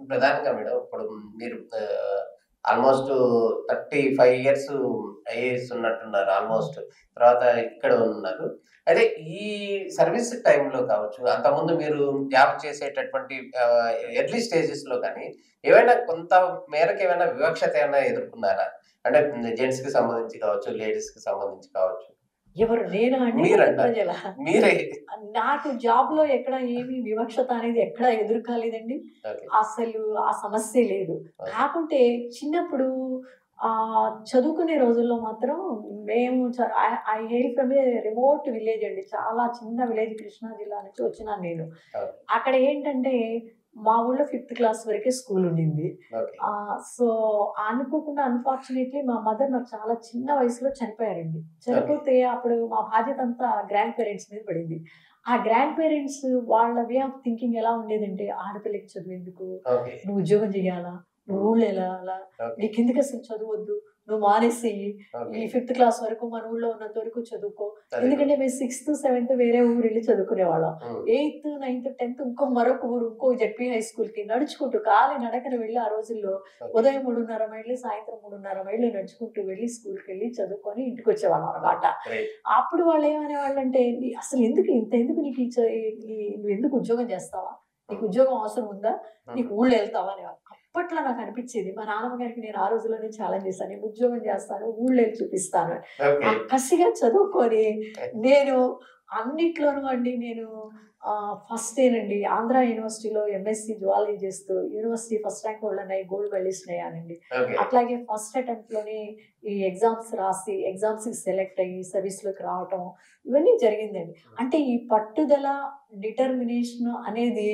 ప్రధానంగా మేడం ఇప్పుడు మీరు ఆల్మోస్ట్ 35 ఇయర్స్ ఐఏఎస్ ఉన్నట్టున్నారు ఆల్మోస్ట్. తర్వాత ఇక్కడ ఉన్నారు. అయితే ఈ సర్వీస్ టైమ్‌లో కావచ్చు, అంతకుముందు మీరు జాబ్ చేసేటటువంటి ఎర్లీ స్టేజెస్‌లో కానీ, ఏవైనా కొంత మేరకు ఏమైనా వివక్షత ఏమైనా ఎదుర్కొన్నారా? అంటే జెంట్స్‌కి సంబంధించి కావచ్చు, లేడీస్‌కి సంబంధించి కావచ్చు. ఎవరు నేనా అండి? లేకపోతే మీరంటారు. ప్రజలా? మీరే. నాకు జాబ్‌లో ఎక్కడ ఏమి వివక్షత అనేది ఎక్కడ ఎదురు కాలేదండి. ఓకే. అసలు ఆ సమస్యే లేదు. ఓకే. కాకుంటే చిన్నప్పుడు చదువుకునే రోజుల్లో మాత్రం మేము I hail from a remote village అండి. చాలా చిన్న విలేజ్ కృష్ణా జిల్లా నుంచి వచ్చినాను నేను. ఓకే. అక్కడ ఏంటంటే మా ఊళ్ళో ఫిఫ్త్ క్లాస్ వరకే స్కూల్ ఉండింది. ఓకే. సో, అనుకోకుండా అన్‌ఫార్చునేట్‌లీ మా మదర్ నాకు చాలా చిన్న వయసులో చనిపోయారండి. ఓకే. చనిపోతే అప్పుడు మా బాధ్యతంతా గ్రాండ్ పేరెంట్స్ మీద పడింది. ఆ గ్రాండ్ పేరెంట్స్ వాళ్ళ వే ఆఫ్ థింకింగ్ ఎలా ఉండేదంటే, ఆడపిల్లకి చదువెందుకు? ఓకే. నువ్వు ఉద్యోగం జేయాలా? నువ్వు హ్మ్. ఊళ్ళో ఎళ్ళాలా? ఓకే. నీకెందుకసలు చదువొద్దు? నువ్వు మానేసేయి. ఈ ఓకే. ఫిఫ్త్ క్లాస్ వరకు మన ఊళ్ళో ఉన్నంత వరకు చదువుకో. ఎందుకంటే చదువుకోవచ్చు. మేము సిక్స్త్, సెవెంత్ వేరే ఊరెళ్లి చదువుకునేవాళ్ళం. హ్మ్. ఎయిత్, నైన్త్, 10థ్ మరొక ఊరు ఇంకో జెడ్పీ హై స్కూల్‌కి నడుచుకుంటూ కాలినడకన వెళ్ళి ఆ రోజుల్లో ఓకే. ఉదయం 3:30 మైళ్ళు, సాయంత్రం 3:30 మైళ్ళు నడుచుకుంటూ వెళ్ళి స్కూల్‌కెళ్ళి చదువుకొని ఇంటికొచ్చేవాళ్ళం అన్నమాట. గ్రేట్. అప్పుడు వాళ్ళేమనేవాళ్ళంటే, అసలు ఎందుకు ఎందుకు నీకు ఈ చ ఈ ఈ నువ్వెందుకు ఉద్యోగం చేస్తావా? నీకు హ్మ్. ఉద్యోగం అవసరం ఉందా? హ్మ్. నీకు ఊళ్ళో ఎళ్తావా అనేవాళ్ళు. అప్పట్లో నాకనిపిచ్చేది. మా నాన్నమ్మ గారికి నేను ఆ రోజుల్లోనే ఛాలెంజ్ చేశాను. నేను ఉద్యోగం చేస్తాను. ఊళ్ళో ఎళ్లి చూపిస్తాను అని. ఓకే. ఆ కసిగా చదువుకొని నేను అన్నిట్లోనూ అండి నేను ఫస్టేనండి. ఆంధ్ర యూనివర్సిటీలో ఎంఎస్సీ జువాలజీ చేస్తూ యూనివర్సిటీ ఫస్ట్ ర్యాంక్ హోల్డర్‌నయి గోల్డ్ మెడలిస్ట్‌ని అయ్యానండి. ఓకే. అట్లాగే ఫస్ట్ అటెంప్ట్‌లోనే ఈ ఎగ్జామ్స్ రాసి ఎగ్జామ్స్‌కి సెలెక్ట్ అయ్యి సర్వీస్‌లోకి రావటం ఇవన్నీ జరిగిందండి. అంటే ఈ పట్టుదల, డిటర్మినేషన్ అనేది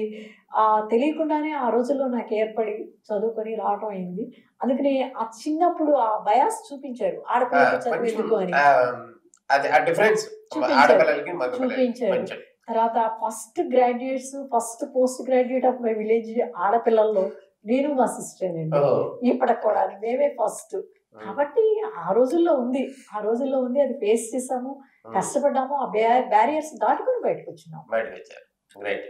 తెలియకుండానే ఆ రోజుల్లో నాకు ఏర్పడి చదువుకొని రావటం అయింది. అందుకని ఆ చిన్నప్పుడు ఆ బయాస్ చూపించారు. ఆ! ఆడపిల్లకి కొంచెం చదువెందుకు అని. అది ఆ డిఫరెన్స్ చూపించారు. ఆడపిల్లలకి, మగ పిల్లలకి చూపించారు. కొంచెం. తర్వాత first graduates, first post graduate of my village ఆడపిల్లల్లో నేను మా సిస్టరేనండి. ఓహ్! ఇప్పటికి కూడా మేమే ఫస్ట్. హ్మ్. కాబట్టి ఆ రోజుల్లో ఉంది. ఆ రోజుల్లో ఉంది. అది ఫేస్ చేసాము. హ్మ్. కష్టపడ్డాము. ఆ బ్యారియర్స్ దాటుకొని బయటకొచ్చినాం. బయటకొచ్చారు. గ్రేట్.